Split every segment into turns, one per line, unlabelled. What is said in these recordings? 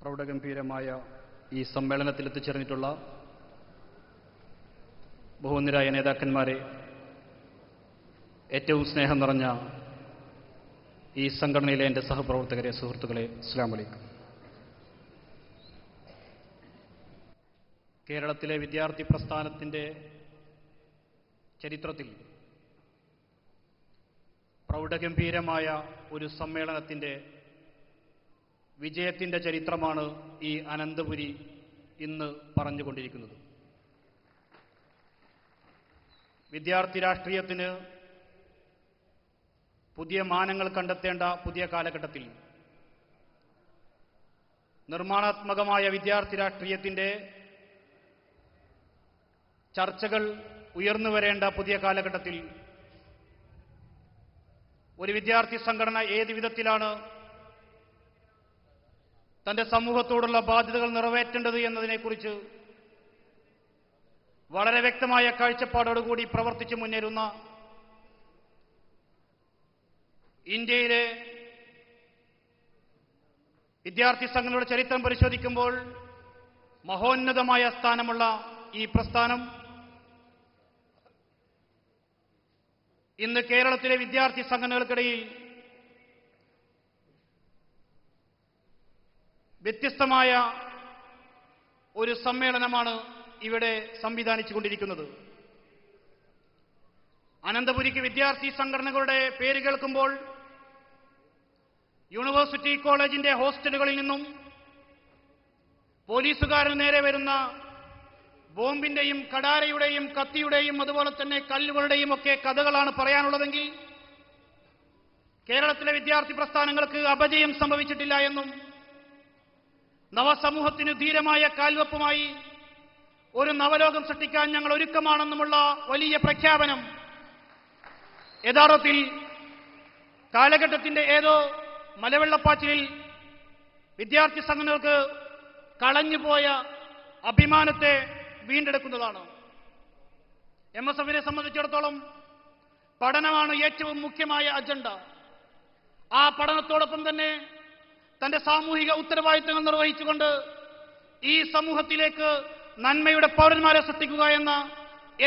പ്രൗഢഗംഭീരമായ ഈ സമ്മേളനത്തിൽ എത്തിച്ചേർന്നിട്ടുള്ള ബഹുമാന്യരായ നേതാക്കന്മാരെ, ഏറ്റവും സ്നേഹം നിറഞ്ഞ ഈ സംഘടനയിലെ എൻ്റെ സഹപ്രവർത്തകരെ, സുഹൃത്തുക്കളെ, അസ്സലാമു അലൈക്കും. കേരളത്തിലെ വിദ്യാർത്ഥി പ്രസ്ഥാനത്തിൻ്റെ ചരിത്രത്തിൽ പ്രൗഢഗംഭീരമായ ഒരു സമ്മേളനത്തിൻ്റെ വിജയത്തിൻ്റെ ചരിത്രമാണ് ഈ അനന്തപുരി ഇന്ന് പറഞ്ഞുകൊണ്ടിരിക്കുന്നത്. വിദ്യാർത്ഥി രാഷ്ട്രീയത്തിന് പുതിയ മാനങ്ങൾ കണ്ടെത്തേണ്ട പുതിയ കാലഘട്ടത്തിൽ നിർമ്മാണാത്മകമായ വിദ്യാർത്ഥി രാഷ്ട്രീയത്തിൻ്റെ ചർച്ചകൾ ഉയർന്നു വരേണ്ട പുതിയ കാലഘട്ടത്തിൽ ഒരു വിദ്യാർത്ഥി സംഘടന ഏത് വിധത്തിലാണ് തന്റെ സമൂഹത്തോടുള്ള ബാധ്യതകൾ നിറവേറ്റേണ്ടത് എന്നതിനെക്കുറിച്ച് വളരെ വ്യക്തമായ കാഴ്ചപ്പാടോടുകൂടി പ്രവർത്തിച്ചു മുന്നേറുന്ന ഇന്ത്യയിലെ വിദ്യാർത്ഥി സംഘടനയുടെ ചരിത്രം പരിശോധിക്കുമ്പോൾ മഹോന്നതമായ സ്ഥാനമുള്ള ഈ പ്രസ്ഥാനം ഇന്ന് കേരളത്തിലെ വിദ്യാർത്ഥി സംഘടനകൾക്കിടയിൽ വ്യത്യസ്തമായ ഒരു സമ്മേളനമാണ് ഇവിടെ സംവിധാനിച്ചുകൊണ്ടിരിക്കുന്നത്. അനന്തപുരിക്ക് വിദ്യാർത്ഥി സംഘടനകളുടെ പേര് കേൾക്കുമ്പോൾ യൂണിവേഴ്സിറ്റി കോളേജിന്റെ ഹോസ്റ്റലുകളിൽ നിന്നും പോലീസുകാരന് നേരെ വരുന്ന ബോംബിന്റെയും കടാരയുടെയും കത്തിയുടെയും അതുപോലെ തന്നെ കല്ലുകളുടെയും ഒക്കെ കഥകളാണ് പറയാനുള്ളതെങ്കിൽ കേരളത്തിലെ വിദ്യാർത്ഥി പ്രസ്ഥാനങ്ങൾക്ക് അപജയം സംഭവിച്ചിട്ടില്ല എന്നും നവസമൂഹത്തിന് ധീരമായ കാൽവെപ്പുമായി ഒരു നവലോകം സൃഷ്ടിക്കാൻ ഞങ്ങൾ ഒരുക്കമാണെന്നുമുള്ള വലിയ പ്രഖ്യാപനം യഥാർത്ഥത്തിൽ കാലഘട്ടത്തിന്റെ ഏതോ മലവെള്ളപ്പാച്ചിലിൽ വിദ്യാർത്ഥി സംഘടനകൾക്ക് കളഞ്ഞുപോയ അഭിമാനത്തെ വീണ്ടെടുക്കുന്നതാണ്. MSFനെ സംബന്ധിച്ചിടത്തോളം പഠനമാണ് ഏറ്റവും മുഖ്യമായ അജണ്ട. ആ പഠനത്തോടൊപ്പം തന്നെ തന്റെ സാമൂഹിക ഉത്തരവാദിത്തങ്ങൾ നിർവഹിച്ചുകൊണ്ട് ഈ സമൂഹത്തിലേക്ക് നന്മയുടെ പൗരന്മാരെ സൃഷ്ടിക്കുക എന്ന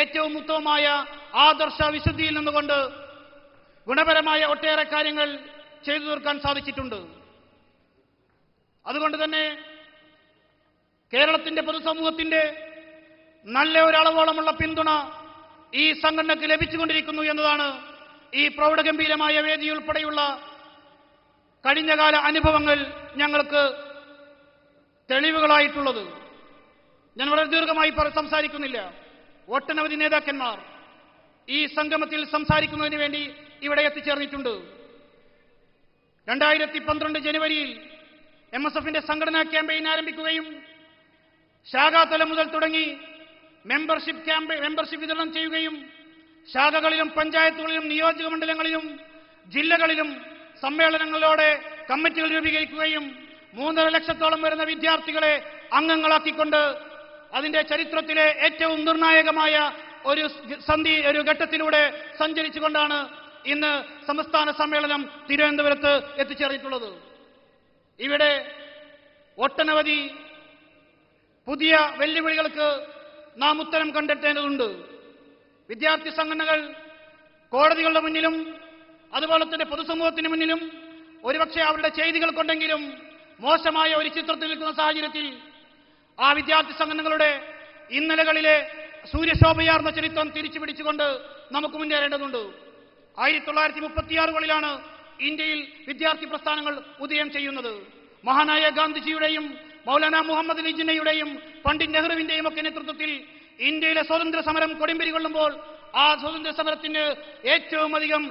ഏറ്റവും ഉത്തമമായ ആദർശ വിശുദ്ധിയിൽ നിന്നുകൊണ്ട് ഗുണപരമായ ഒട്ടേറെ കാര്യങ്ങൾ ചെയ്തു തീർക്കാൻ സാധിച്ചിട്ടുണ്ട്. അതുകൊണ്ട് തന്നെ കേരളത്തിന്റെ പൊതുസമൂഹത്തിന്റെ നല്ല ഒരളവോളമുള്ള പിന്തുണ ഈ സംഘടനയ്ക്ക് ലഭിച്ചുകൊണ്ടിരിക്കുന്നു എന്നതാണ് ഈ പ്രൗഢഗംഭീരമായ വേദി ഉൾപ്പെടെയുള്ള കഴിഞ്ഞകാല അനുഭവങ്ങൾ ഞങ്ങൾക്ക് തെളിവുകളായിട്ടുള്ളത്. ഞാൻ വളരെ ദീർഘമായി സംസാരിക്കുന്നില്ല. ഒട്ടനവധി നേതാക്കന്മാർ ഈ സംഗമത്തിൽ സംസാരിക്കുന്നതിന് വേണ്ടി ഇവിടെ എത്തിച്ചേർന്നിട്ടുണ്ട്. 2012 ജനുവരിയിൽ MSFന്റെ സംഘടനാ ക്യാമ്പയിൻ ആരംഭിക്കുകയും ശാഖാതലം മുതൽ തുടങ്ങി മെമ്പർഷിപ്പ് വിതരണം ചെയ്യുകയും ശാഖകളിലും പഞ്ചായത്തുകളിലും നിയോജക മണ്ഡലങ്ങളിലും ജില്ലകളിലും സമ്മേളനങ്ങളോടെ കമ്മിറ്റികൾ രൂപീകരിക്കുകയും 3.5 ലക്ഷത്തോളം വരുന്ന വിദ്യാർത്ഥികളെ അംഗങ്ങളാക്കിക്കൊണ്ട് അതിന്റെ ചരിത്രത്തിലെ ഏറ്റവും നിർണായകമായ ഒരു ഘട്ടത്തിലൂടെ സഞ്ചരിച്ചുകൊണ്ടാണ് ഇന്ന് സംസ്ഥാന സമ്മേളനം തിരുവനന്തപുരത്ത് എത്തിച്ചേർന്നിട്ടുള്ളത്. ഇവിടെ ഒട്ടനവധി പുതിയ വെല്ലുവിളികൾക്ക് നാം ഉത്തരം കണ്ടെത്തേണ്ടതുണ്ട്. വിദ്യാർത്ഥി സംഘടനകൾ കോടതികളുടെ മുന്നിലും അതുപോലെ തന്നെ പൊതുസമൂഹത്തിന് മുന്നിലും ഒരുപക്ഷെ അവരുടെ ചെയ്തികൾ കൊണ്ടെങ്കിലും മോശമായ ഒരു ചിത്രത്തിൽ നിൽക്കുന്ന സാഹചര്യത്തിൽ ആ വിദ്യാർത്ഥി സംഘടനകളുടെ ഇന്നലകളിലെ സൂര്യശോഭയാർന്ന ചരിത്രം തിരിച്ചു പിടിച്ചുകൊണ്ട് നമുക്ക് മുന്നേറേണ്ടതുണ്ട്. 1936കളിലാണ് ഇന്ത്യയിൽ വിദ്യാർത്ഥി പ്രസ്ഥാനങ്ങൾ ഉദയം ചെയ്യുന്നത്. മഹാനായ ഗാന്ധിജിയുടെയും മൗലാന മുഹമ്മദ് അലി ജിന്നയുടെയും പണ്ഡിറ്റ് നെഹ്റുവിന്റെയും ഒക്കെ നേതൃത്വത്തിൽ ഇന്ത്യയിലെ സ്വാതന്ത്ര്യ സമരം കൊടിമ്പിരി കൊള്ളുമ്പോൾ ആ സ്വാതന്ത്ര്യ സമരത്തിന് ഏറ്റവും അധികം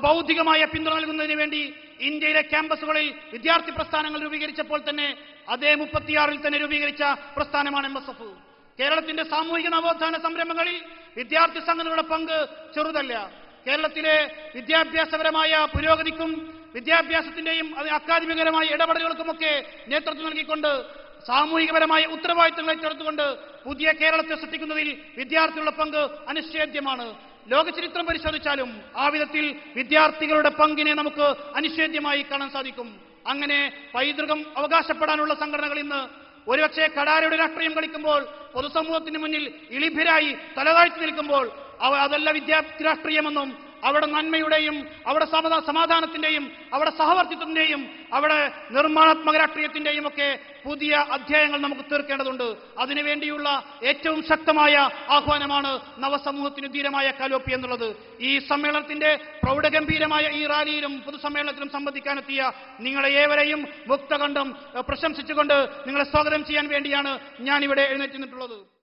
ബൗദ്ധികമായ പിന്തുണ നൽകുന്നതിന് വേണ്ടി ഇന്ത്യയിലെ ക്യാമ്പസുകളിൽ വിദ്യാർത്ഥി പ്രസ്ഥാനങ്ങൾ രൂപീകരിച്ചപ്പോൾ തന്നെ അതേ 36ൽ തന്നെ രൂപീകരിച്ച പ്രസ്ഥാനമാണ് MSF. കേരളത്തിന്റെ സാമൂഹിക നവോത്ഥാന സംരംഭങ്ങളിൽ വിദ്യാർത്ഥി സംഘടനകളുടെ പങ്ക് ചെറുതല്ല. കേരളത്തിലെ വിദ്യാഭ്യാസപരമായ പുരോഗതിക്കും വിദ്യാഭ്യാസത്തിന്റെയും അക്കാദമികപരമായ ഇടപെടലുകൾക്കുമൊക്കെ നേതൃത്വം നൽകിക്കൊണ്ട് സാമൂഹികപരമായ ഉത്തരവാദിത്തങ്ങൾ ഏറ്റെടുത്തുകൊണ്ട് പുതിയ കേരളത്തെ സൃഷ്ടിക്കുന്നതിൽ വിദ്യാർത്ഥികളുടെ പങ്ക് അനിഷേധ്യമാണ്. ലോകചരിത്രം പരിശോധിച്ചാലും ആ വിധത്തിൽ വിദ്യാർത്ഥികളുടെ പങ്കിനെ നമുക്ക് അനിഷേധ്യമായി കാണാൻ സാധിക്കും. അങ്ങനെ പൈതൃകം അവകാശപ്പെടാനുള്ള സംഘടനകൾ ഇന്ന് ഒരുപക്ഷെ കടാരയുടെ രാഷ്ട്രീയം കളിക്കുമ്പോൾ പൊതുസമൂഹത്തിന് മുന്നിൽ ഇളിഭരായി തലതാഴ്ത്തി നിൽക്കുമ്പോൾ അതല്ല വിദ്യാർത്ഥി രാഷ്ട്രീയമെന്നും അവിടെ നന്മയുടെയും അവിടെ സമാധാനത്തിന്റെയും അവിടെ സഹവർത്തിത്വത്തിന്റെയും അവിടെ നിർമ്മാണാത്മക രാഷ്ട്രീയത്തിന്റെയും ഒക്കെ പുതിയ അധ്യായങ്ങൾ നമുക്ക് തീർക്കേണ്ടതുണ്ട്. അതിനുവേണ്ടിയുള്ള ഏറ്റവും ശക്തമായ ആഹ്വാനമാണ് നവസമൂഹത്തിന് ധീരമായ കാലോപ്പി എന്നുള്ളത്. ഈ സമ്മേളനത്തിന്റെ പ്രൗഢഗംഭീരമായ ഈ റാലിയിലും പൊതുസമ്മേളനത്തിലും സംബന്ധിക്കാനെത്തിയ നിങ്ങളെ ഏവരെയും മുക്തകണ്ഠം പ്രശംസിച്ചുകൊണ്ട് നിങ്ങളെ സ്വാഗതം ചെയ്യാൻ വേണ്ടിയാണ് ഞാനിവിടെ എഴുന്നേറ്റ് നിന്നിട്ടുള്ളത്.